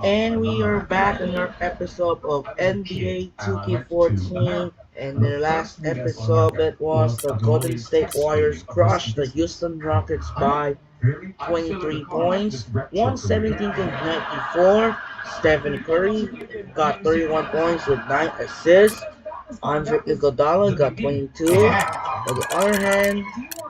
And we are back in our episode of NBA 2K14. And the last episode it was the Golden State Warriors crushed the Houston Rockets by 23 points, 117 to 94. Stephen Curry got 31 points with 9 assists. Andre Iguodala got 22. On the other hand,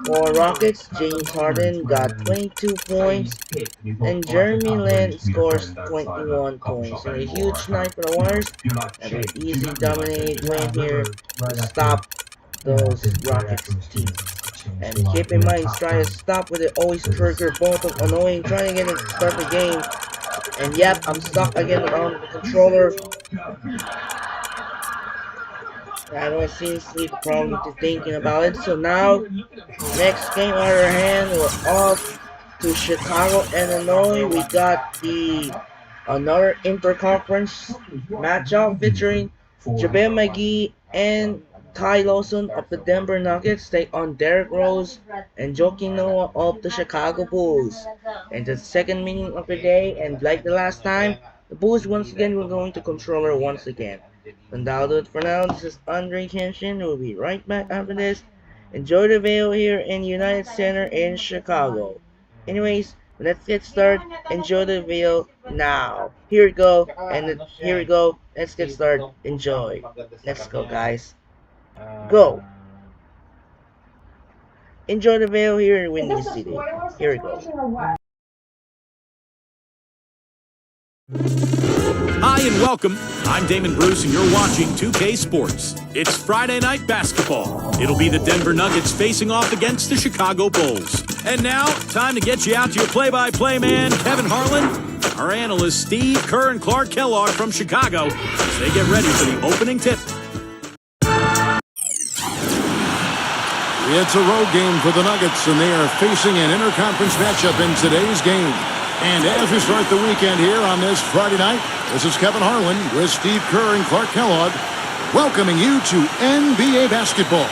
for Rockets, James Harden got 22 points, and Jeremy Lin scores 21 points. And a huge night for the Warriors, and an easy dominating win here to stop those Rockets team. And keep in mind, try to stop with it always trigger both of annoying trying again to start the game. And yep, I'm stuck again on the controller. I don't seriously the problem to thinking about it. So now, next game on our hand, we're off to Chicago, Illinois. We got the another interconference matchup featuring JaVale McGee and Ty Lawson of the Denver Nuggets take on Derrick Rose and Joakim Noah of the Chicago Bulls. And the second meeting of the day, and like the last time, the Bulls once again were going to controller once again. And that'll do it for now. This is Andre Kenshin. We'll be right back after this. Enjoy the video here in United Center in Chicago. Anyways, let's get started. Enjoy the video now. Here we go. And here we go. Let's get started. Enjoy. Let's go, guys. Go. Enjoy the video here in Windy City. Here we go. Hi and welcome. I'm Damon Bruce and you're watching 2K Sports. It's Friday night basketball. It'll be the Denver Nuggets facing off against the Chicago Bulls. And now, time to get you out to your play-by-play man, Kevin Harlan, our analysts Steve Kerr and Clark Kellogg from Chicago as they get ready for the opening tip. It's a road game for the Nuggets, and they are facing an interconference matchup in today's game. And as we start the weekend here on this Friday night, this is Kevin Harlan with Steve Kerr and Clark Kellogg welcoming you to NBA basketball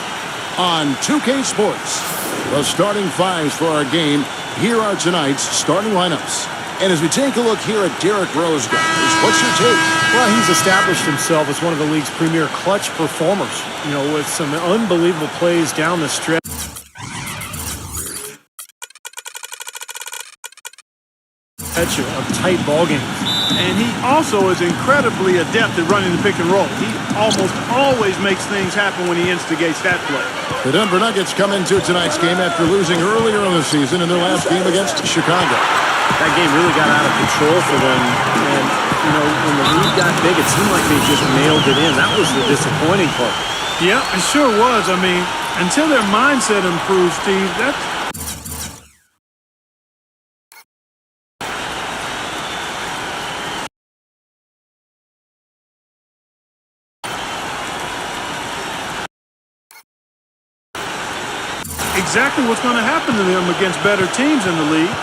on 2K Sports. The starting fives for our game, here are tonight's starting lineups. And as we take a look here at Derrick Rose, guys, what's your take? Well, he's established himself as one of the league's premier clutch performers, with some unbelievable plays down the stretch. Of tight ball games. And he also is incredibly adept at running the pick and roll. He almost always makes things happen when he instigates that play. The Denver Nuggets come into tonight's game after losing earlier in the season in their last game against Chicago. That game really got out of control for them. And, when the lead got big, it seemed like they just nailed it in. That was the disappointing part. Yeah, it sure was. I mean, until their mindset improves, Steve, that's exactly what's going to happen to them against better teams in the league.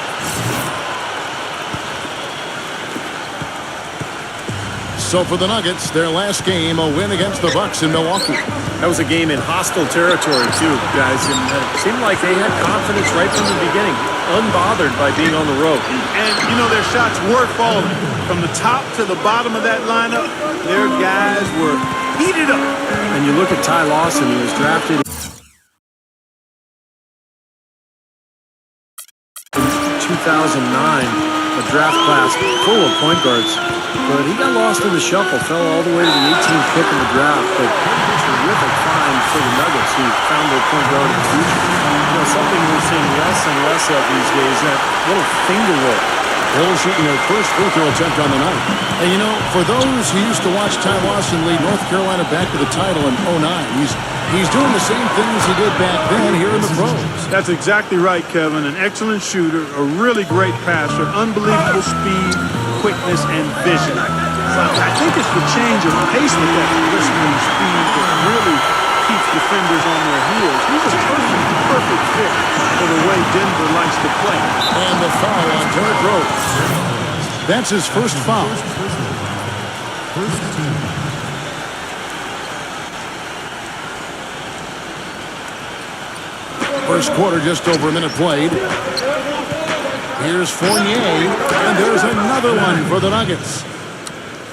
So for the Nuggets, their last game, a win against the Bucks in Milwaukee. That was a game in hostile territory, too, guys. And it seemed like they had confidence right from the beginning, unbothered by being on the road. And, their shots were falling. From the top to the bottom of that lineup, their guys were heated up. And you look at Ty Lawson, he was drafted in 2009, a draft class full of point guards. But he got lost in the shuffle, fell all the way to the 18th pick in the draft. But a terrific find for the Nuggets, who found their point guard in the future. Something we're seeing less and less of these days, that little finger roll. Bulls shooting their first free throw attempt on the night. And for those who used to watch Ty Lawson lead North Carolina back to the title in 2009, he's doing the same things he did back then here in the pros. That's exactly right, Kevin. An excellent shooter, a really great passer, unbelievable speed, quickness, and vision. I think it's the change of pace with that blistering speed that really keeps defenders on their heels. He's a perfect fit for the way Denver likes to play. And the foul on Derrick Rose. That's his first foul. First quarter, just over a minute played. Here's Fournier, and there's another one for the Nuggets.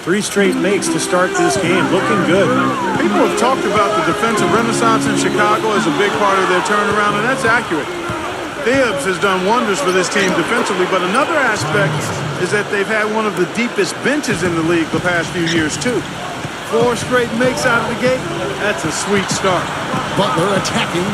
3 straight makes to start this game. Looking good. People have talked about the defensive renaissance in Chicago as a big part of their turnaround, and that's accurate. Thibs has done wonders for this team defensively, but another aspect is that they've had one of the deepest benches in the league the past few years, too. 4 straight makes out of the gate. That's a sweet start. Butler attacking.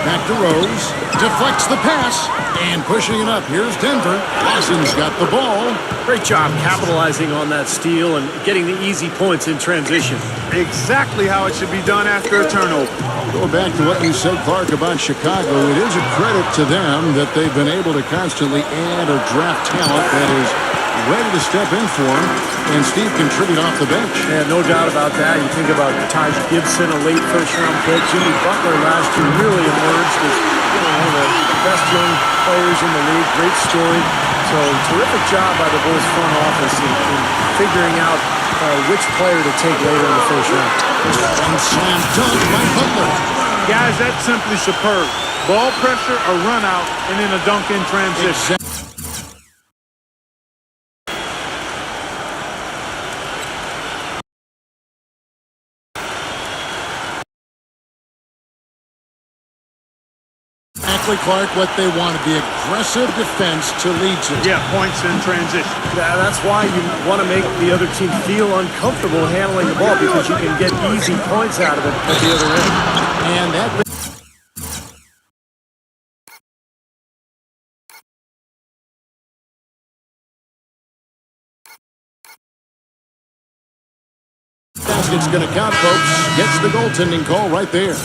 Back to Rose. Deflects the pass. And pushing it up. Here's Denver. Dawson's got the ball. Great job capitalizing on that steal and getting the easy points in transition. Exactly how it should be done after a turnover. Going back to what you said, Clark, about Chicago, it is a credit to them that they've been able to constantly add or draft talent that is ready to step in for them and Steve contribute off the bench. Yeah, no doubt about that. You think about Taj Gibson, a late first-round pick. Jimmy Butler last year really emerged as one of the best young players in the league. Great story. So terrific job by the Bulls front office in figuring out which player to take later in the first round. And slam dunk by Butler. Guys, that's simply superb. Ball pressure, a run out, and then a dunk in transition. Clark, what they wanted, the aggressive defense to lead to. Yeah, points in transition. Yeah, that's why you want to make the other team feel uncomfortable handling the ball because you can get easy points out of it at the other end. And that basket's going to count, folks. Gets the goaltending call right there.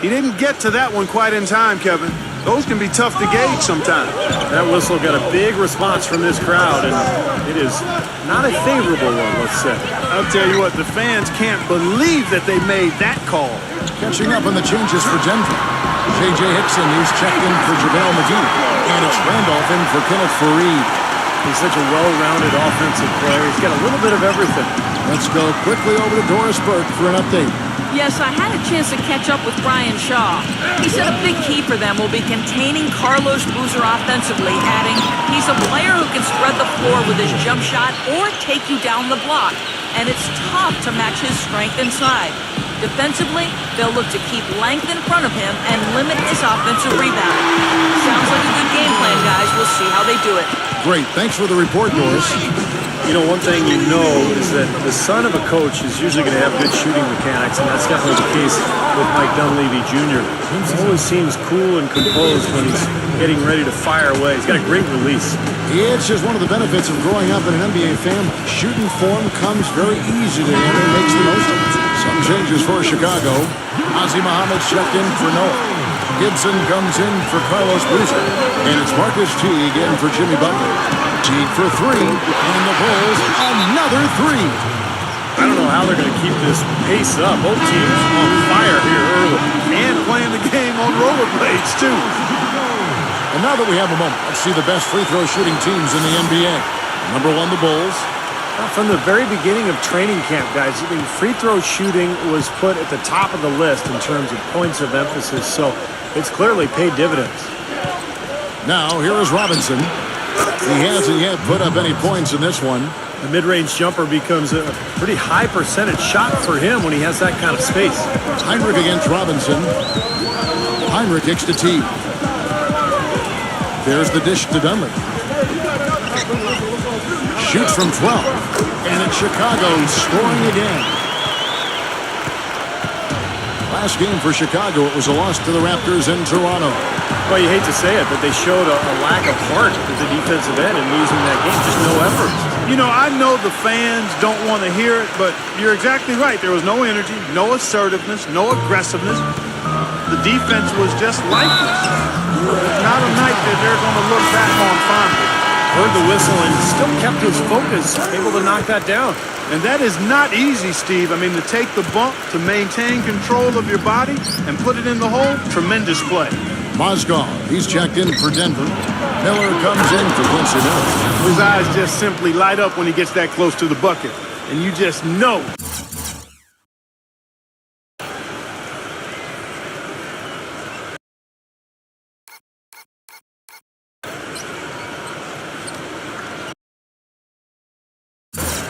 He didn't get to that one quite in time, Kevin. Those can be tough to gauge sometimes. That whistle got a big response from this crowd, and it is not a favorable one, let's say. I'll tell you what, the fans can't believe that they made that call. Catching up on the changes for Denver. J.J. Hickson, he's checked in for JaVale McGee. And it's Randolph in for Kenneth Faried. He's such a well-rounded offensive player. He's got a little bit of everything. Let's go quickly over to Doris Burke for an update. Yes, I had a chance to catch up with Brian Shaw. He said a big key for them will be containing Carlos Boozer offensively, adding, he's a player who can spread the floor with his jump shot or take you down the block, and it's tough to match his strength inside. Defensively, they'll look to keep length in front of him and limit his offensive rebounding. Sounds like a good game plan, guys. We'll see how they do it. Great. Thanks for the report, Doris. You know, one thing you know is that the son of a coach is usually going to have good shooting mechanics, and that's definitely the case with Mike Dunleavy Jr. He always seems cool and composed when he's getting ready to fire away. He's got a great release. It's just one of the benefits of growing up in an NBA family. Shooting form comes very easy to him and makes the most of it. Some changes for Chicago. Ozzy Muhammad's checked in for Noah. Gibson comes in for Carlos Boozer. And it's Marcus Teague in for Jimmy Butler. Teague for 3, and the Bulls another 3. I don't know how they're going to keep this pace up. Both teams on fire here early. And playing the game on rollerblades, too. And now that we have a moment, let's see the best free throw shooting teams in the NBA. Number 1, the Bulls. From the very beginning of training camp, guys, I mean, free throw shooting was put at the top of the list in terms of points of emphasis, so it's clearly paid dividends. Now, here is Robinson. He hasn't yet put up any points in this one. The mid-range jumper becomes a pretty high percentage shot for him when he has that kind of space. Heinrich against Robinson. Heinrich kicks to Teague. There's the dish to Dunley. Shoots from 12. And it's Chicago scoring again. Last game for Chicago, it was a loss to the Raptors in Toronto. Well, you hate to say it, but they showed a lack of heart at the defensive end in losing that game. Just no effort. You know, I know the fans don't want to hear it, but you're exactly right. There was no energy, no assertiveness, no aggressiveness. The defense was just lifeless. Not a night that they're going to look back on fondly. Heard the whistle and still kept his focus, able to knock that down. And that is not easy, Steve. I mean, to take the bump, to maintain control of your body, and put it in the hole, tremendous play. Mozgov, he's checked in for Denver. Miller comes in for Quincy Miller. His eyes just simply light up when he gets that close to the bucket. And you just know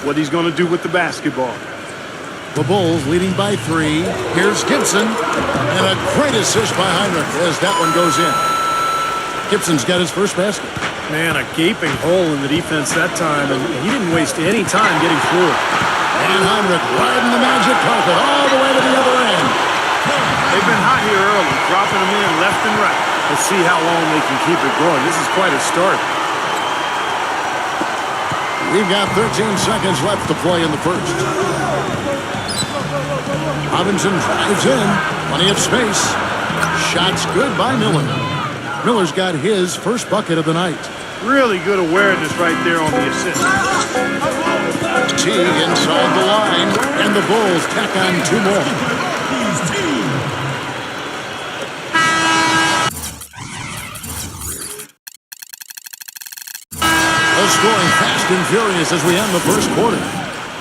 what he's going to do with the basketball. The Bulls leading by 3. Here's Gibson. And a great assist by Heinrich as that one goes in. Gibson's got his first basket. Man, a gaping hole in the defense that time, and he didn't waste any time getting through it. And Heinrich riding the magic carpet all the way to the other end. They've been hot here early, dropping them in left and right. Let's see how long they can keep it going. This is quite a start. We've got 13 seconds left to play in the first. Robinson drives in. Plenty of space. Shots good by Miller. Miller's got his first bucket of the night. Really good awareness right there on the assist. Teague inside the line, and the Bulls tack on 2 more. The scoring fast and furious as we end the first quarter.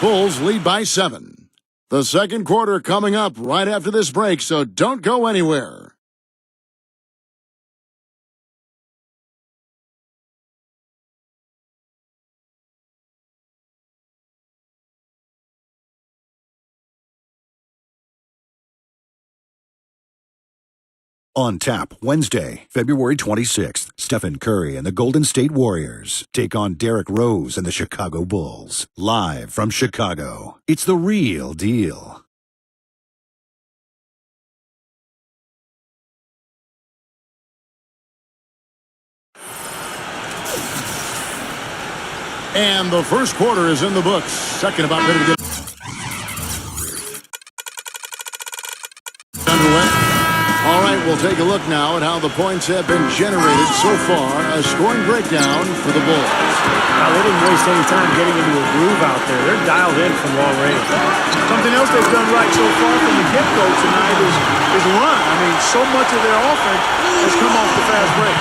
Bulls lead by 7. The second quarter coming up right after this break, so don't go anywhere. On tap, Wednesday, February 26th, Stephen Curry and the Golden State Warriors take on Derrick Rose and the Chicago Bulls. Live from Chicago, it's the real deal. And the first quarter is in the books. Second about ready to get underway. All right, we'll take a look now at how the points have been generated so far. A scoring breakdown for the Bulls. Now, they didn't waste any time getting into a groove out there. They're dialed in from long range. Something else they've done right so far from the get-go tonight is run. I mean, so much of their offense has come off the fast break.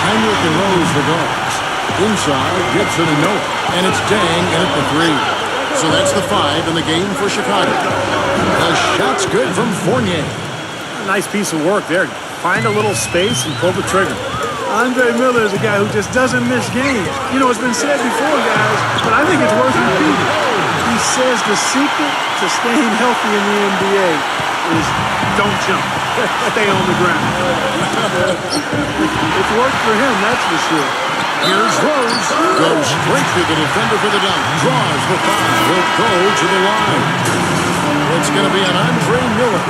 Heinrich and Rose the guards. Inside, Gibson and Noah. And it's Dang in at the 3. So that's the 5 in the game for Chicago. The shot's good from Fournier. Nice piece of work there. Find a little space and pull the trigger. Andre Miller is a guy who just doesn't miss games. You know, it's been said before, guys, but I think it's worth repeating. He says the secret to staying healthy in the NBA is don't jump. Stay on the ground. It's worked for him, that's for sure. Here's Rose. Goes straight to the defender for the dunk. Draws the foul. Will go to the line. It's going to be an Andre Miller.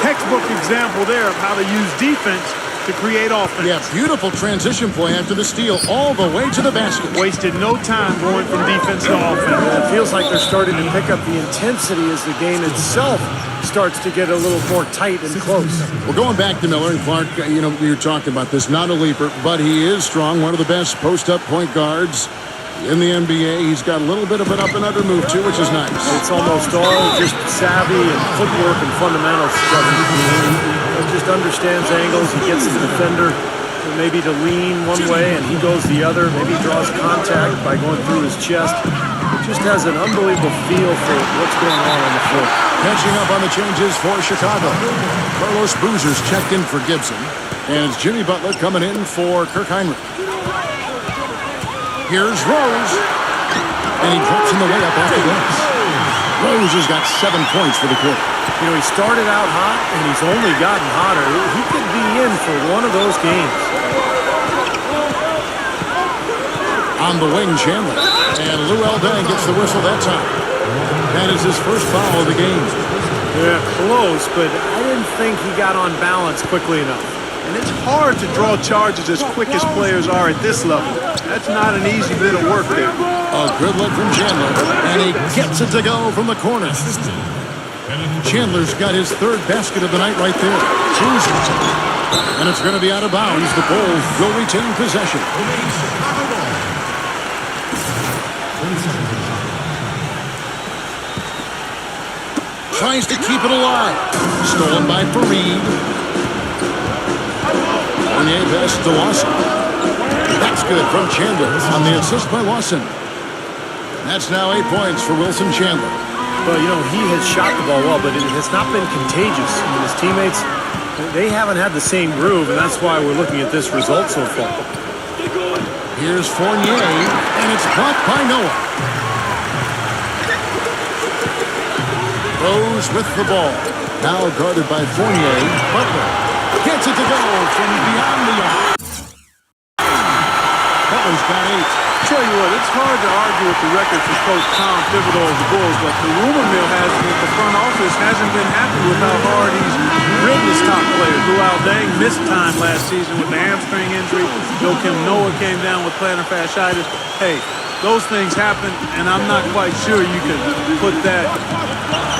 Textbook example there of how to use defense to create offense. Yeah, beautiful transition play after the steal all the way to the basket. Wasted no time going from defense to offense. It feels like they're starting to pick up the intensity as the game itself starts to get a little more tight and close. Well, going back to Miller and Clark, you know, you're talking about this, not a leaper, but he is strong, one of the best post-up point guards in the NBA. He's got a little bit of an up-and-under move, too, which is nice. It's almost all just savvy and footwork and fundamental stuff. He just understands angles. He gets the defender maybe to lean one way, and he goes the other. Maybe he draws contact by going through his chest. Just has an unbelievable feel for what's going on the floor. Catching up on the changes for Chicago. Carlos Boozer's checked in for Gibson. And it's Jimmy Butler coming in for Kirk Heinrich. Here's Rose. And he drops in the way up off the glass. Rose has got 7 points for the quarter. You know, he started out hot, and he's only gotten hotter. He could be in for one of those games. On the wing, Chandler. And Lou Deng gets the whistle that time. That is his first foul of the game. Yeah, close, but I didn't think he got on balance quickly enough. And it's hard to draw charges as quick as players are at this level. That's not an easy bit of work there. A good look from Chandler, and he gets it to go from the corner. Chandler's got his 3rd basket of the night right there. And it's going to be out of bounds. The Bulls will retain possession. Tries to keep it alive. Stolen by Fareed. Fournier pass to Lawson. That's good from Chandler on the assist by Lawson. That's now 8 points for Wilson Chandler. Well, you know, he has shot the ball well, but it has not been contagious. I mean, his teammates, they haven't had the same groove, and that's why we're looking at this result so far. Here's Fournier, and it's blocked by Noah. Rose with the ball. Now guarded by Fournier. Butler gets it to go from beyond the arc. Butler's got 8. Tell you what, it's hard to argue with the record for Coach Tom Thibodeau of the Bulls, but the rumor mill has it that the front office hasn't been happy with how hard he's ridden his top players. Luol Deng missed time last season with the hamstring injury. Joakim Noah came down with plantar fasciitis. Hey, those things happen, and I'm not quite sure you can put that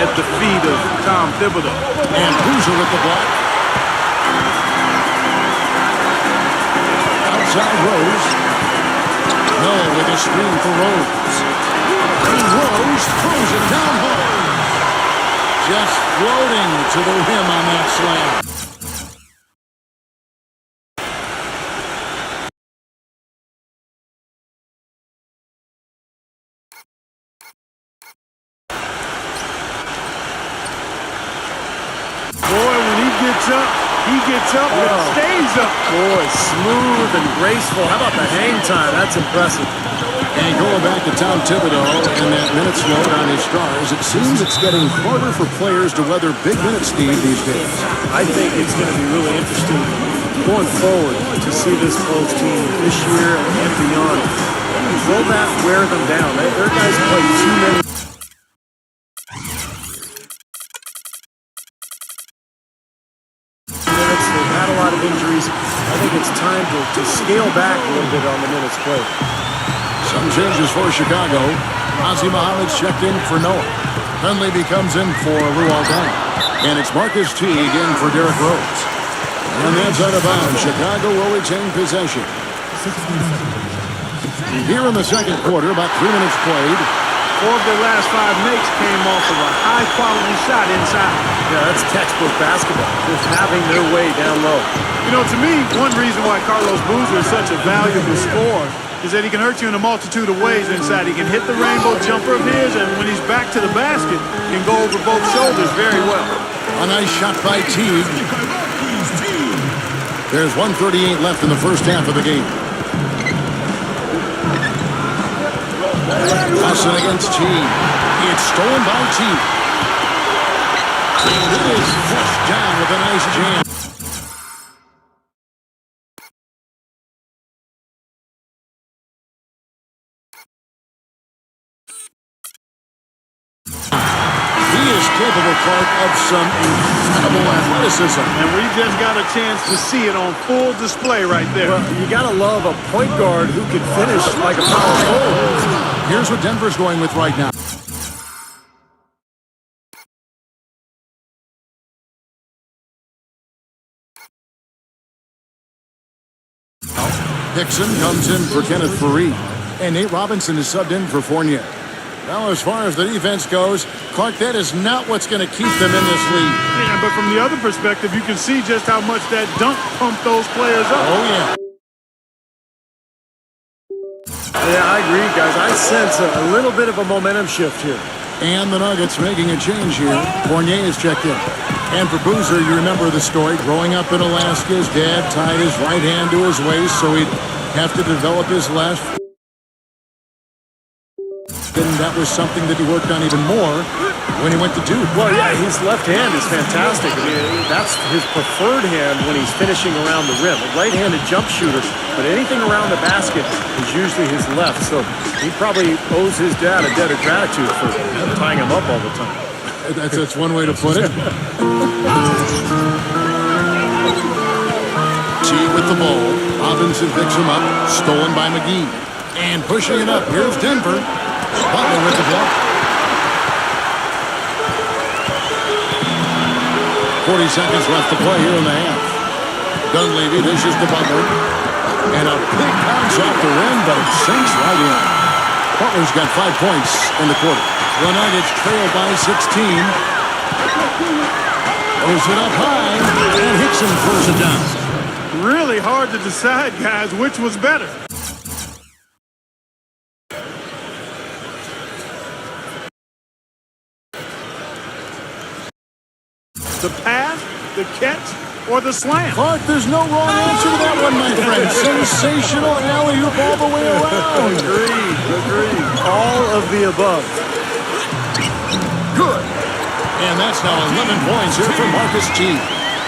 at the feet of Tom Thibodeau. And Boozer with the block. Outside Rose. No, with a screen for Rose. And Rose throws it down home. Just floating to the rim on that slam. Boy, when he gets up and stays up. Boy, smooth and graceful. How about the hang time? That's impressive. And going back to Tom Thibodeau and that minutes note on his stars, it seems it's getting harder for players to weather big minutes, Steve, these days. I think it's going to be really interesting going forward to see this Bulls team this year and beyond. Will that wear them down? Their guys play too many minutes. They've had a lot of injuries. I think it's time to scale back a little bit on the minutes played. Some changes for Chicago. Ozzie Muhammad's checked in for Noah. Hundley comes in for Luol Deng. And it's Marcus Teague in for Derrick Rose. And that's out of bounds. Chicago will retain possession. Here in the second quarter, about 3 minutes played. 4 of their last 5 makes came off of a high-quality shot inside. Yeah, that's textbook basketball, just having their way down low. You know, to me, one reason why Carlos Boozer is such a valuable scorer is that he can hurt you in a multitude of ways inside. He can hit the rainbow jumper of his, and when he's back to the basket, can go over both shoulders very well. A nice shot by Teague. There's 1:38 left in the first half of the game. Hustle against Teague. It's stolen by Teague. And it is flushed down with a nice jam. He is capable, Clark, of some incredible athleticism. And we just got a chance to see it on full display right there. Well, you got to love a point guard who can finish like a power forward. Here's what Denver's going with right now. Hickson comes in for Kenneth Faried. And Nate Robinson is subbed in for Fournier. Now, as far as the defense goes, Clark, that is not what's going to keep them in this league. Yeah, but from the other perspective, you can see just how much that dunk pumped those players up. Oh, yeah. Yeah, I agree, guys. I sense a little bit of a momentum shift here. And the Nuggets making a change here. Fournier is checked in. And for Boozer, you remember the story. Growing up in Alaska, his dad tied his right hand to his waist so he'd have to develop his left. And that was something that he worked on even more when he went to Duke. Well, yeah, his left hand is fantastic. I mean, that's his preferred hand when he's finishing around the rim. A right-handed jump shooter, but anything around the basket is usually his left. So he probably owes his dad a debt of gratitude for tying him up all the time. That's one way to put it. T with the ball. Robinson picks him up. Stolen by McGee. And pushing it up. Here's Denver. Butler with the block. 40 seconds left to play here in the half. Dunleavy dishes to Butler. And a big bounce off the rim, but it sinks right in. Butler's got 5 points in the quarter. The Nuggets trail by 16. Throws it up high, and Hickson throws it down. Really hard to decide, guys, which was better. The pass, the catch, or the slam? Clark, there's no wrong answer to that one, my friend. Sensational alley-oop all the way around. Agreed. All of the above. Good. And that's now 11 points here for Marcus G.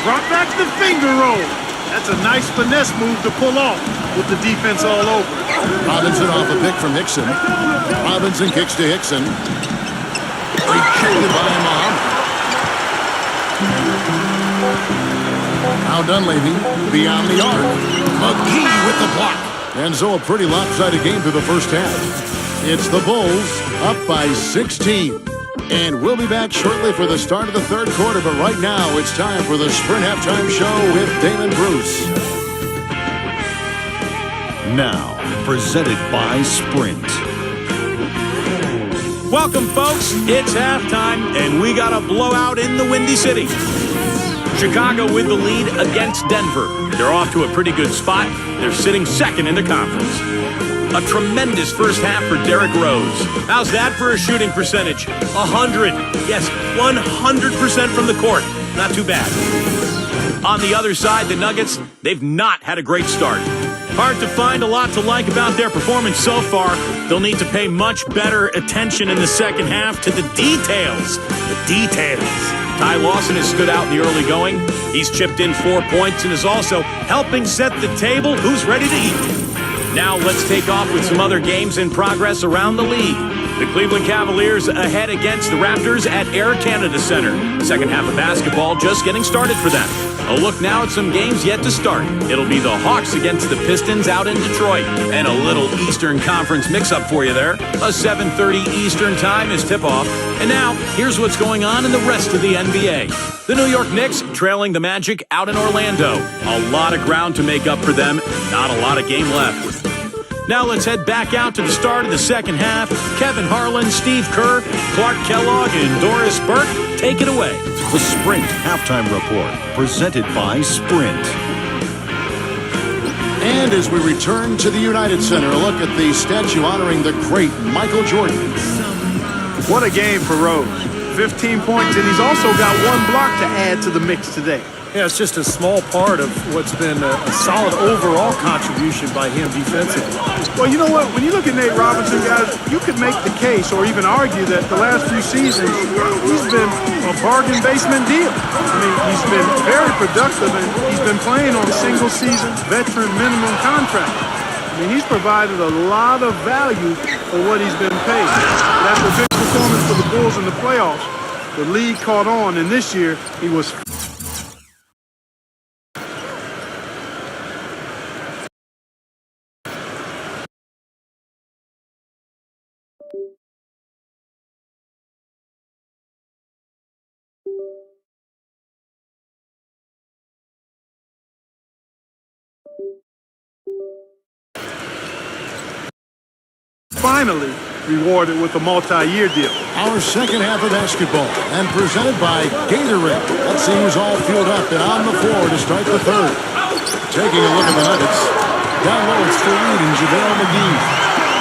Brought back the finger roll. That's a nice finesse move to pull off with the defense all over. Robinson off a pick from Hickson. Robinson kicks to Hickson. Rejected by Muhammad. Now Dunleavy beyond the arc. McGee with the block. And so a pretty lopsided game through the first half. It's the Bulls up by 16. And we'll be back shortly for the start of the third quarter. But right now, it's time for the Sprint Halftime Show with Damon Bruce. Now, presented by Sprint. Welcome, folks. It's halftime, and we got a blowout in the Windy City. Chicago with the lead against Denver. They're off to a pretty good spot. They're sitting second in the conference. A tremendous first half for Derrick Rose. How's that for a shooting percentage? 100. Yes, 100% from the court. Not too bad. On the other side, the Nuggets, they've not had a great start. Hard to find a lot to like about their performance so far. They'll need to pay much better attention in the second half to the details. The details. Ty Lawson has stood out in the early going. He's chipped in 4 points and is also helping set the table. Who's ready to eat? Now let's take off with some other games in progress around the league. The Cleveland Cavaliers ahead against the Raptors at Air Canada Center. Second half of basketball just getting started for them. A look now at some games yet to start. It'll be the Hawks against the Pistons out in Detroit. And a little Eastern Conference mix-up for you there. A 7:30 Eastern time is tip-off. And now, here's what's going on in the rest of the NBA. The New York Knicks trailing the Magic out in Orlando. A lot of ground to make up for them. Not a lot of game left. Now let's head back out to the start of the second half. Kevin Harlan, Steve Kerr, Clark Kellogg, and Doris Burke, take it away. The Sprint Halftime Report, presented by Sprint. And as we return to the United Center, a look at the statue honoring the great Michael Jordan. What a game for Rose. 15 points, and he's also got one block to add to the mix today. Yeah, it's just a small part of what's been a solid overall contribution by him defensively. Well, you know what? When you look at Nate Robinson, guys, you could make the case or even argue that the last few seasons, he's been a bargain basement deal. I mean, he's been very productive, and he's been playing on single-season veteran minimum contract. I mean, he's provided a lot of value for what he's been paid. But after a big performance for the Bulls in the playoffs, the league caught on, and this year he was finally rewarded with a multi-year deal. Our second half of basketball, and presented by Gatorade. Let's see who's all fueled up and on the floor to start the third. Taking a look at the Nuggets. Down low, it's Fareed and JaVale McGee.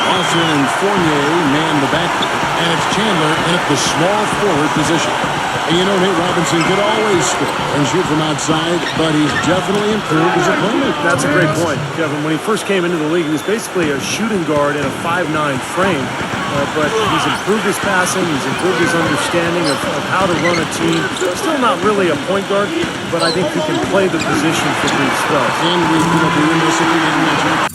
Lawson and Fournier man the back, and it's Chandler in at the small forward position. And you know, Nate Robinson could always score and shoot from outside, but he's definitely improved as a playmaker. That's a great point, Kevin. When he first came into the league, he was basically a shooting guard in a 5'9" frame. But he's improved his passing, he's improved his understanding of how to run a team. Still not really a point guard, but I think he can play the position for these well. And we put up the window so we didn't mention it.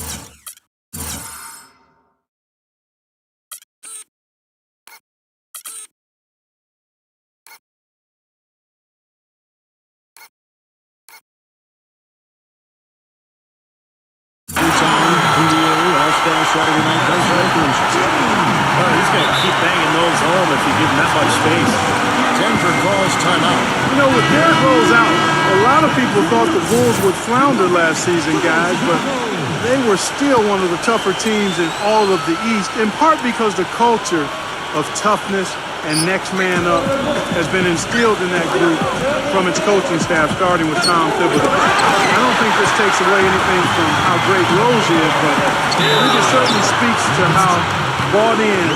Saturday night does he's going to keep banging those home if you give him that much space. Denver calls timeout. You know, with Derrick Rose out, a lot of people thought the Bulls would flounder last season, guys, but they were still one of the tougher teams in all of the East, in part because the culture of toughness and next man up has been instilled in that group from its coaching staff, starting with Tom Thibodeau. I don't think this takes away anything from how great Rose is, but I think it certainly speaks to how bought in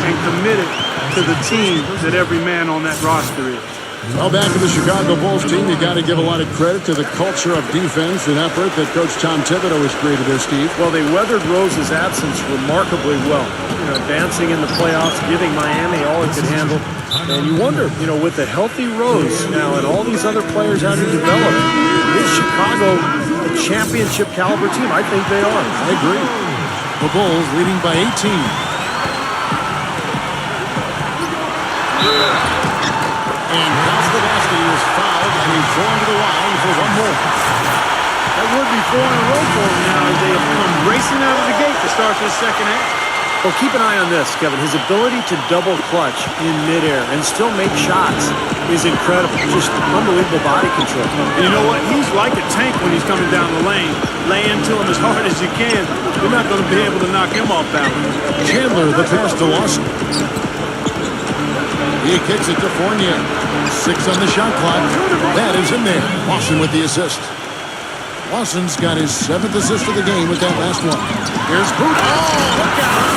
and committed to the team that every man on that roster is. Well, back to the Chicago Bulls team, you got to give a lot of credit to the culture of defense and effort that Coach Tom Thibodeau has created there, Steve. Well, they weathered Rose's absence remarkably well. Advancing in the playoffs, giving Miami all it could handle. And you wonder, with the healthy Rose now and all these other players how to develop, is Chicago a championship caliber team? I think they are. I agree. The Bulls leading by 18. And Kostovsky is fouled, and he's going to the line for one more. That would be 4 in a row for him now as they have come racing out of the gate to start this second half. Well, keep an eye on this, Kevin. His ability to double clutch in midair and still make shots is incredible. Just unbelievable body control. And you know what? He's like a tank when he's coming down the lane. Lay into him as hard as you can. You're not going to be able to knock him off balance. Chandler, the pass to Lawson. He kicks it to Fournier. 6 on the shot clock. That is in there. Lawson with the assist. Lawson's got his 7th assist of the game with that last one. Here's Boot. Oh, look out.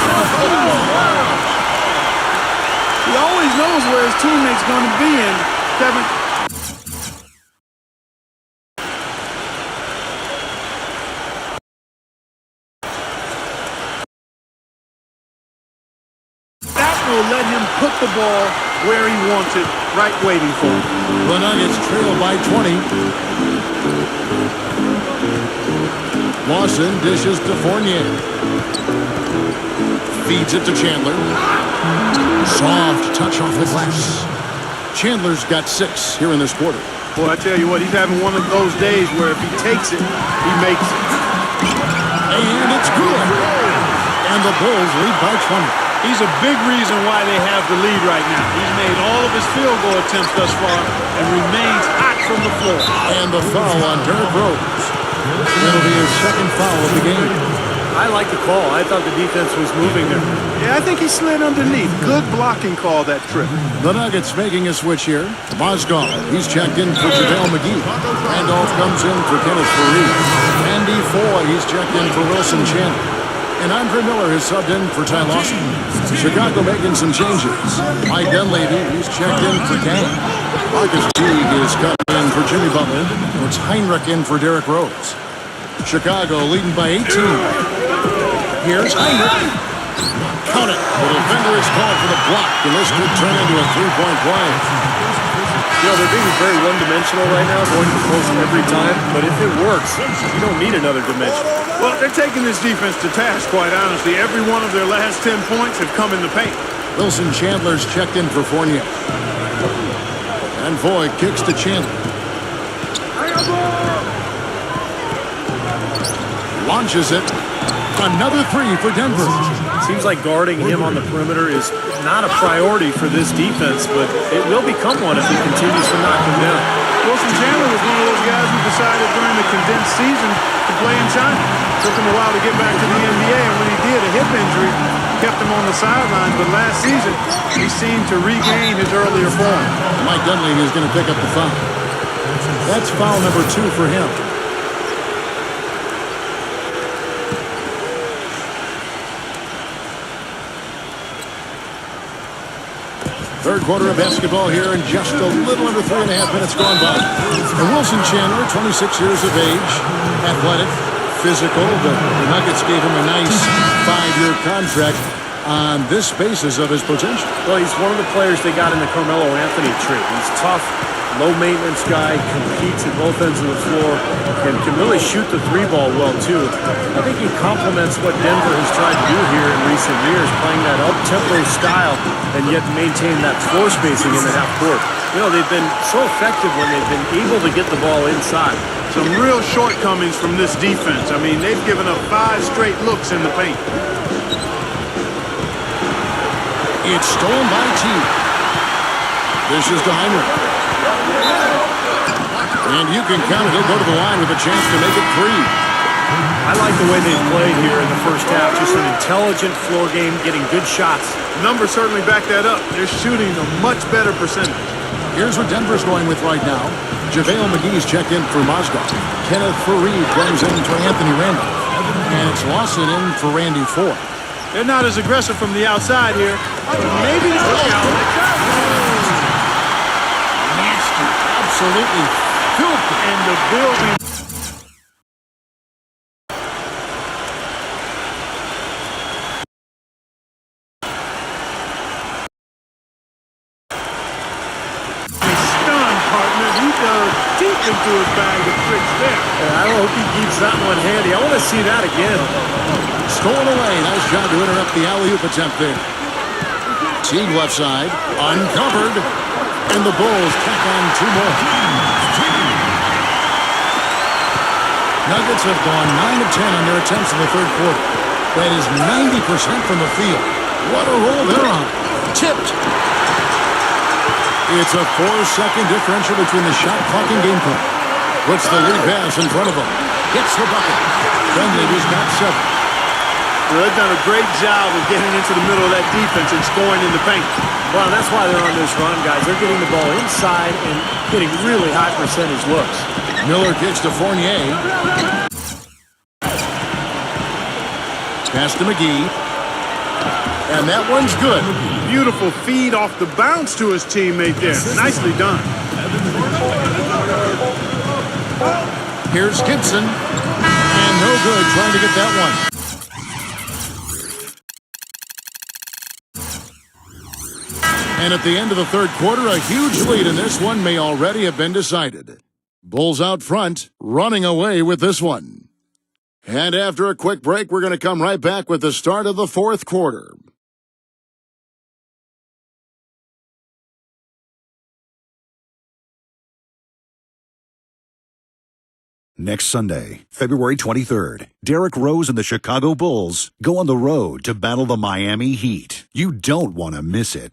He always knows where his teammate's going to be in. Kevin. That will let him put the ball where he wants it, right waiting for him. The Nuggets trail by 20. Lawson dishes to Fournier. Feeds it to Chandler. Soft touch off the glass. Chandler's got 6 here in this quarter. Boy, I tell you what, he's having one of those days where if he takes it, he makes it. And it's good. And the Bulls lead by 20. He's a big reason why they have the lead right now. He's made all of his field goal attempts thus far and remains hot from the floor. And the foul on Derrick Rose. That'll be his 2nd foul of the game. I like the call. I thought the defense was moving there. Yeah, I think he slid underneath. Good blocking call that trip. The Nuggets making a switch here. Mozgov, he's checked in for JaVale McGee. Randolph comes in for Kenneth Faried. Andy Foy, he's checked in for Wilson Chandler. And Andre Miller has subbed in for Ty Lawson. Chicago making some changes. Mike Dunleavy, he's checked in for Cam. Marcus Teague is coming in for Jimmy Butler. It's Heinrich in for Derrick Rose. Chicago leading by 18. Here's Heinrich. Count it. The defender is called for the block, and this could turn into a 3-point play. They're being very one-dimensional right now, going to post every time. But if it works, you don't need another dimension. Well, they're taking this defense to task, quite honestly. Every one of their last 10 points have come in the paint. Wilson Chandler's checked in for Fournier. And Foy kicks to Chandler. Launches it. Another 3 for Denver. Seems like guarding him on the perimeter is not a priority for this defense, but it will become one if he continues to knock him down. Wilson Chandler was one of those guys who decided during the condensed season to play in China. Took him a while to get back to the NBA, and when he did, a hip injury kept him on the sidelines. But last season, he seemed to regain his earlier form. Mike Dunleavy is going to pick up the foul. That's foul number 2 for him. Third quarter of basketball here, and just a little under 3.5 minutes gone by. And Wilson Chandler, 26 years of age, athletic, physical. The Nuggets gave him a nice 5-year contract on this basis of his potential. Well, he's one of the players they got in the Carmelo Anthony trade. He's tough, low-maintenance guy, competes at both ends of the floor, and can really shoot the 3-ball well, too. I think he complements what Denver has tried to do here in recent years, playing that up-tempo style and yet maintain that floor spacing in the half court. They've been so effective when they've been able to get the ball inside. Some real shortcomings from this defense. I mean, they've given up 5 straight looks in the paint. It's stolen by T. This is to Heinrich. And you can count it. He'll go to the line with a chance to make it 3. I like the way they played here in the first half. Just an intelligent floor game, getting good shots. Numbers certainly back that up. They're shooting a much better percentage. Here's what Denver's going with right now. JaVale McGee's checked in for Mozgov. Kenneth Faried comes in for Anthony Randolph. And it's Lawson in for Randy Foy. They're not as aggressive from the outside here, but maybe absolutely filthy. And the building. Stunned, partner. He dug deep into his bag of tricks there. I hope he keeps that one handy. I want to see that again. Stolen away. Nice job to interrupt the alley-oop attempt there. Teague left side. Uncovered. And the Bulls tack on 2 more. Nuggets have gone 9 of 10 on their attempts in the third quarter. That is 90% from the field. What a roll they're on. Tipped. It's a 4-second differential between the shot clock and game clock. Puts the lead pass in front of him. Gets the bucket. Finley has got 7. Well, they've done a great job of getting into the middle of that defense and scoring in the paint. Well, that's why they're on this run, guys. They're getting the ball inside and getting really high percentage looks. Miller kicks to Fournier. Pass to McGee. And that one's good. Beautiful feed off the bounce to his teammate there. Nicely done. Here's Gibson. And no good trying to get that one. And at the end of the third quarter, a huge lead in this one may already have been decided. Bulls out front, running away with this one. And after a quick break, we're going to come right back with the start of the fourth quarter. Next Sunday, February 23rd, Derrick Rose and the Chicago Bulls go on the road to battle the Miami Heat. You don't want to miss it.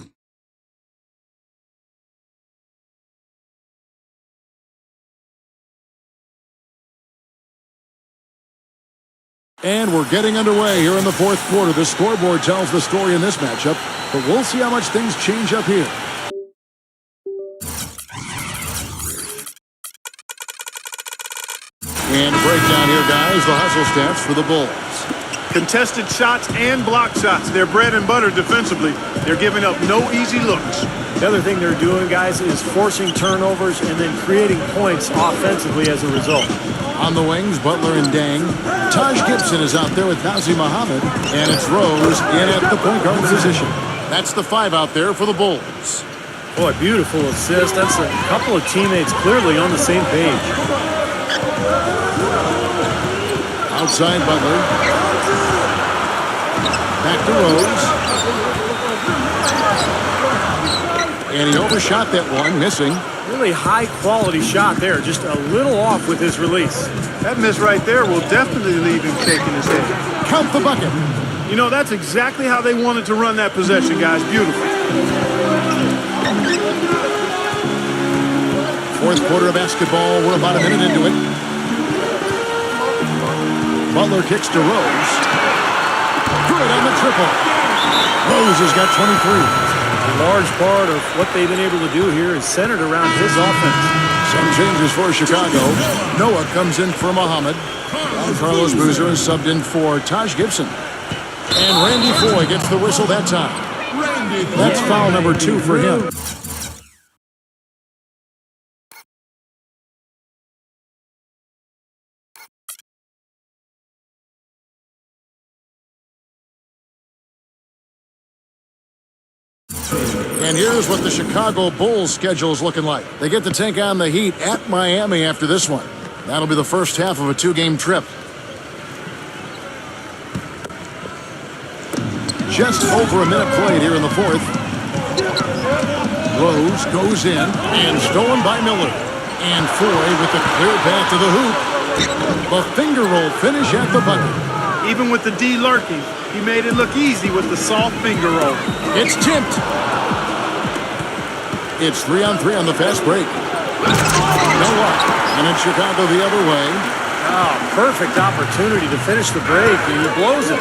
And we're getting underway here in the fourth quarter. The scoreboard tells the story in this matchup, but we'll see how much things change up here. And a breakdown here, guys. The hustle stats for the Bulls. Contested shots and block shots. They're bread and butter defensively. They're giving up no easy looks. The other thing they're doing, guys, is forcing turnovers and then creating points offensively as a result. On the wings, Butler and Dang. Taj Gibson is out there with Nazr Mohammed. And it's Rose in at the point guard position. That's the 5 out there for the Bulls. Boy, beautiful assist. That's a couple of teammates clearly on the same page. Outside Butler. Back to Rose. And he overshot that one, missing. Really high-quality shot there. Just a little off with his release. That miss right there will definitely leave him shaking his head. Count the bucket. You know, that's exactly how they wanted to run that possession, guys. Beautiful. Fourth quarter of basketball. We're about a minute into it. Butler kicks to Rose. Good on the triple. Rose has got 23. A large part of what they've been able to do here is centered around his offense. Some changes for Chicago. Noah comes in for Mohammed. Carlos Boozer is subbed in for Taj Gibson. And Randy Foye gets the whistle that time. That's foul number 2 for him. And here's what the Chicago Bulls schedule is looking like. They get to take on the Heat at Miami after this one. That'll be the first half of a 2-game trip. Just over a minute played here in the fourth. Rose goes in and stolen by Miller. And Foye with the clear path to the hoop. The finger roll finish at the bucket. Even with the D lurking, he made it look easy with the soft finger roll. It's tipped. It's 3-on-3 on the fast break. No luck. And it's Chicago the other way. Oh, perfect opportunity to finish the break, and he blows it.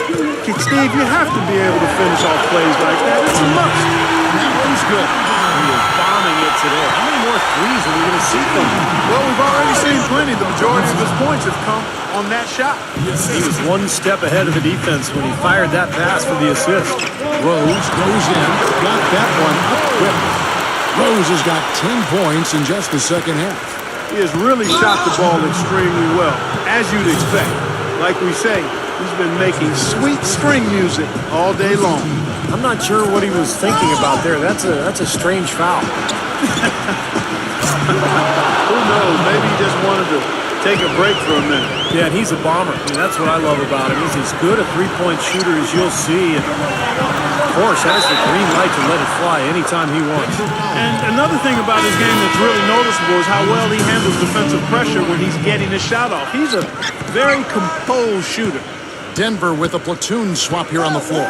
Steve, you have to be able to finish off plays like that. It's a must. That one's good. He is bombing it today. How many more threes are we going to see from him? Well, we've already seen plenty. The majority of his points have come on that shot. He was one step ahead of the defense when he fired that pass for the assist. Rose goes in. Got that one up quick. Rose has got 10 points in just the second half. He has really shot the ball extremely well, as you'd expect. Like we say, he's been making sweet string music all day long. I'm not sure what he was thinking about there. That's a strange foul. Who knows? Maybe he just wanted to take a break for a minute. Yeah, and he's a bomber. I mean, that's what I love about him. He's as good a three-point shooter as you'll see. And of course, has the green light to let it fly anytime he wants. And another thing about his game that's really noticeable is how well he handles defensive pressure when he's getting his shot off. He's a very composed shooter. Denver with a platoon swap here on the floor.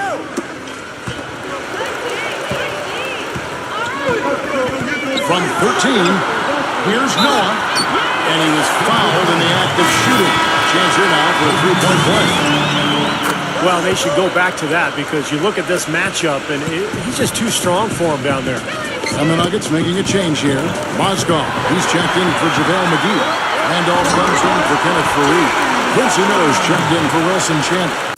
From 13, here's Noah, and he was fouled in the act of shooting. Chance here now for a three-point play. Well, they should go back to that because you look at this matchup, and he's just too strong for him down there. And the Nuggets making a change here. Mozgov, he's checked in for JaVale McGee. Randolph comes in for Kenneth Faried. Quincy Miller's checked in for Wilson Chandler.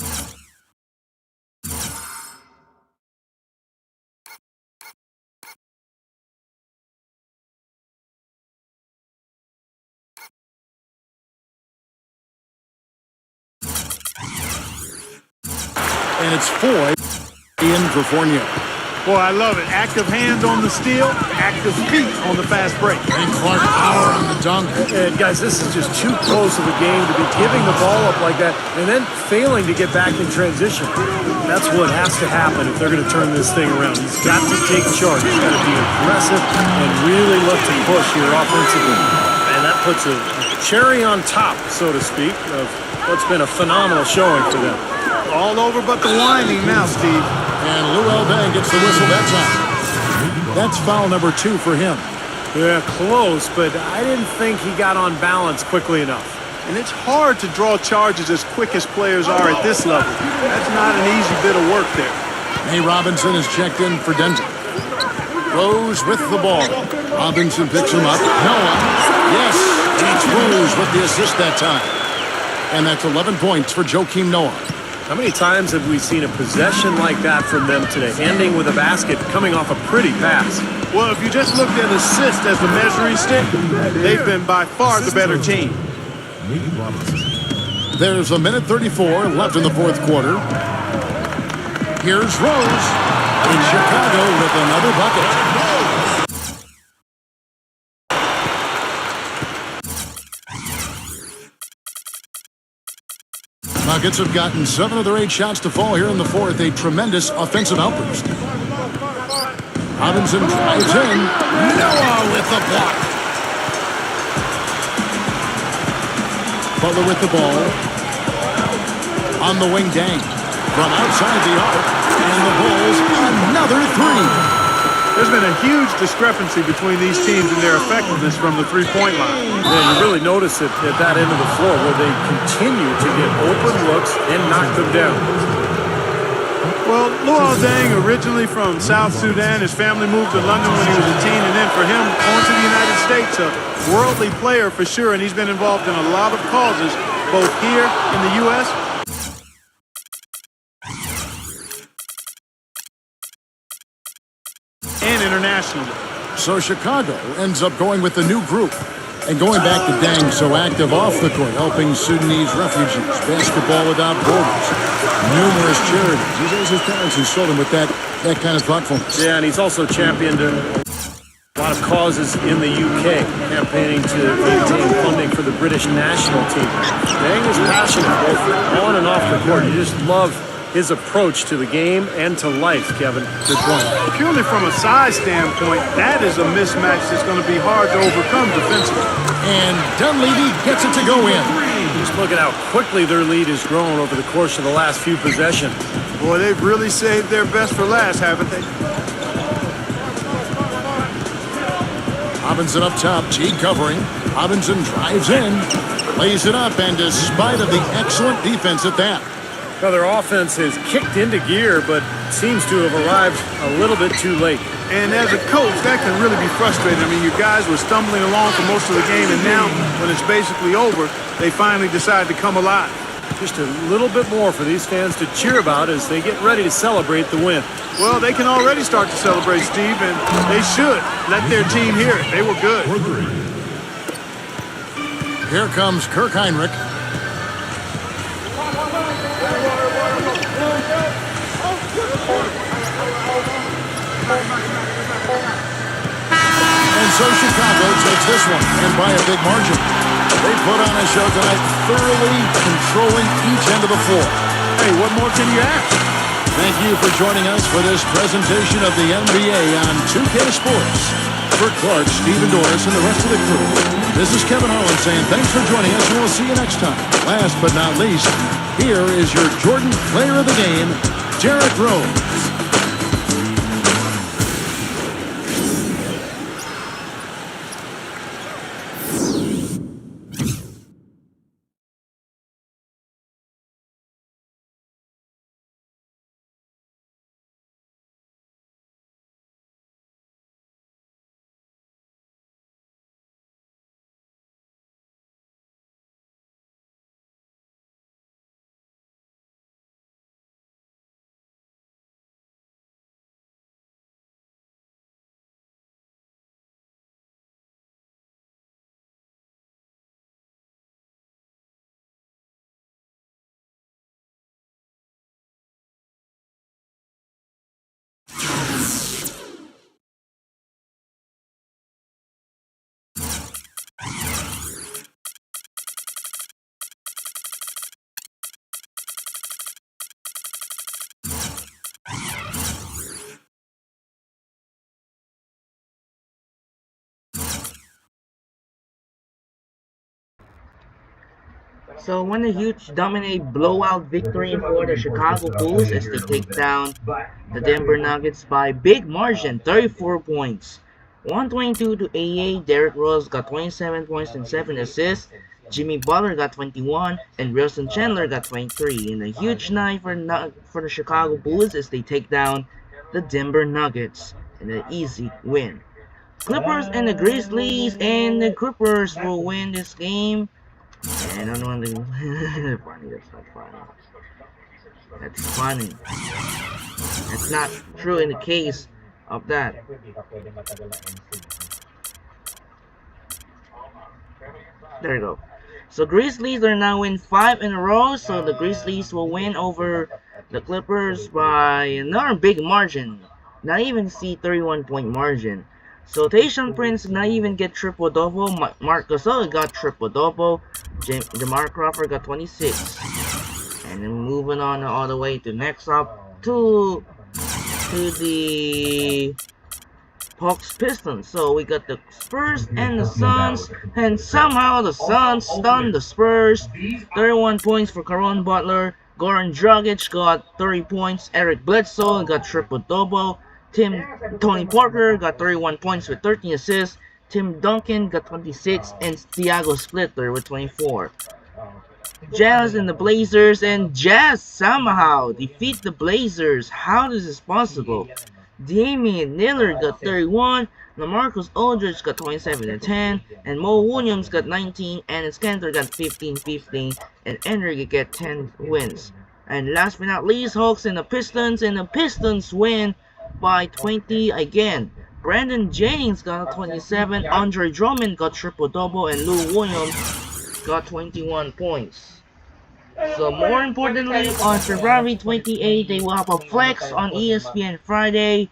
And it's Foy in for Fournier. Boy, I love it. Active hands on the steal, active feet on the fast break. And Clark Power on the dunk. And guys, this is just too close of a game to be giving the ball up like that and then failing to get back in transition. That's what has to happen if they're going to turn this thing around. He's got to take charge. He's got to be aggressive and really look to push here offensively. And that puts a cherry on top, so to speak, of what's been a phenomenal showing for them. All over but the winding now, Steve. And Lou Elbang gets the whistle that time. That's foul number 2 for him. Yeah, close, but I didn't think he got on balance quickly enough. And it's hard to draw charges as quick as players are at this level. That's not an easy bit of work there. Nate Robinson is checked in for Denver. Rose with the ball. Robinson picks him up. Noah. Yes, it's Rose with the assist that time. And that's 11 points for Joakim Noah. How many times have we seen a possession like that from them today? Ending with a basket, coming off a pretty pass. Well, if you just looked at assist as the measuring stick, they've been by far the better team. There's a minute 34 left in the fourth quarter. Here's Rose in Chicago with another bucket. Nuggets have gotten 7 of their 8 shots to fall here in the fourth. A tremendous offensive outburst. Robinson drives in. Noah with the block. Butler with the ball. On the wing, Dang. From outside the arc. And the Bulls, another 3. There's been a huge discrepancy between these teams and their effectiveness from the three-point line. Yeah, you really notice it at that end of the floor where they continue to get open looks and knock them down. Well, Luol Deng, originally from South Sudan, his family moved to London when he was a teen, and then for him, on to the United States, a worldly player for sure, and he's been involved in a lot of causes, both here in the U.S. and internationally. So Chicago ends up going with the new group. And going back to Dang, so active off the court, helping Sudanese refugees, basketball without borders, numerous charities. He says his parents installed him with that kind of thoughtfulness. Yeah, and he's also championed a lot of causes in the UK, campaigning to maintain funding for the British national team. Dang is passionate both on and off the court. You just love his approach to the game and to life, Kevin. Good point. Purely from a size standpoint, that is a mismatch that's going to be hard to overcome defensively. And Dunleavy gets it to go in. Just look at how quickly their lead has grown over the course of the last few possessions. Boy, they've really saved their best for last, haven't they? Robinson up top, T covering. Robinson drives in, lays it up, and despite of the excellent defense at that, Well, their offense has kicked into gear, but seems to have arrived a little bit too late. And as a coach, that can really be frustrating. I mean, you guys were stumbling along for most of the game, and now, when it's basically over, they finally decide to come alive. Just a little bit more for these fans to cheer about as they get ready to celebrate the win. Well, they can already start to celebrate, Steve, and they should let their team hear it. They were good. Here comes Kirk Heinrich. And so Chicago takes this one, and by a big margin. They put on a show tonight, thoroughly controlling each end of the floor. Hey, what more can you ask? Thank you for joining us for this presentation of the NBA on 2K Sports. For Clark, Stephen Doris, and the rest of the crew, this is Kevin Harlan saying thanks for joining us, and we'll see you next time. Last but not least, here is your Jordan Player of the Game, Derrick Rose. So won a huge dominate blowout victory for the Chicago Bulls as they take down the Denver Nuggets by big margin, 34 points. 122 to 88, Derrick Rose got 27 points and 7 assists. Jimmy Butler got 21 and Wilson Chandler got 23. And a huge night for the Chicago Bulls as they take down the Denver Nuggets in an easy win. Clippers and the Grizzlies, and the Clippers will win this game. And I don't want to funny, that's not funny. That's funny. That's not true in the case of that. There you go. So Grizzlies are now in 5 in a row, so the Grizzlies will win over the Clippers by another big margin. Not even see 31-point margin. So Tayshaun Prince did not even get triple-double. Marc Gasol got triple-double. Jamal Crawford got 26. And then moving on all the way to next up to the Hawks Pistons. So we got the Spurs and the Suns, and somehow the Suns stunned the Spurs. 31 points for Caron Butler. Goran Dragic got 30 points. Eric Bledsoe got triple-double. Tony Parker got 31 points with 13 assists. Tim Duncan got 26, and Thiago Splitter with 24. Jazz and the Blazers, and Jazz somehow defeat the Blazers. How is this possible? Damian Lillard got 31, LaMarcus Aldridge got 27 and 10, and Mo Williams got 19, and Skanter got 15, and Enrique got 10 wins. And last but not least, Hawks and the Pistons win by 20 again. Brandon Jennings got 27, Andre Drummond got triple-double, and Lou Williams got 21 points. So more importantly, on February 28, they will have a flex on ESPN Friday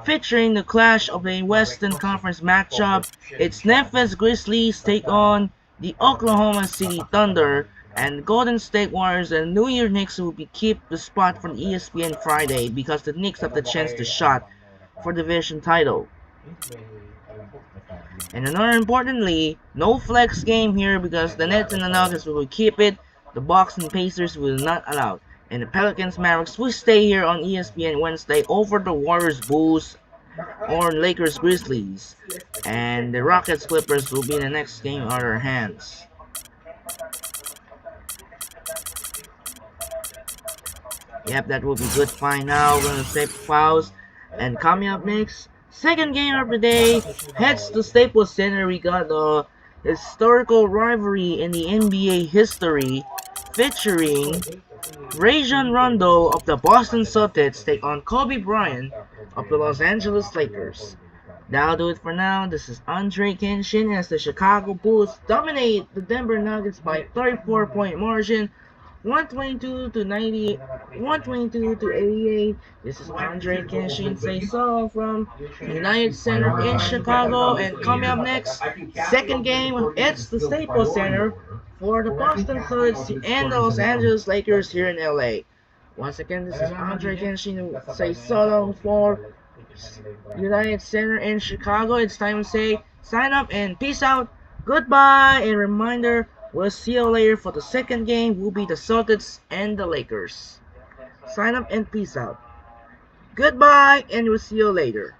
featuring the clash of a Western Conference matchup. It's Memphis Grizzlies take on the Oklahoma City Thunder, and Golden State Warriors and New York Knicks will keep the spot for the ESPN Friday because the Knicks have the chance to shot for division title. And another importantly, no flex game here because the Nets and the Nuggets will keep it. The Bucks and Pacers will not allow. And the Pelicans Mavericks will stay here on ESPN Wednesday over the Warriors Bulls or Lakers Grizzlies. And the Rockets Clippers will be in the next game on our hands. Yep, that will be good fine now. We're gonna save fouls. And coming up next, second game of the day, heads to Staples Center. We got a historical rivalry in the NBA history. featuring Rajon Rondo of the Boston Celtics take on Kobe Bryant of the Los Angeles Lakers. That'll do it for now. This is Andre Kenshin as the Chicago Bulls dominate the Denver Nuggets by 34-point margin, 122 to 90, 122 to 88. This is Andre Kenshin say so from United Center in Chicago. And coming up next, second game, it's the Staples Center for the Boston Celtics and the Los Angeles Lakers here in LA. Once again, this is Andre Kenshin who say so long for United Center in Chicago. It's time to say sign up and peace out. Goodbye, and reminder, we'll see you later for the second game. Will be the Celtics and the Lakers. Sign up and peace out. Goodbye, and we'll see you later.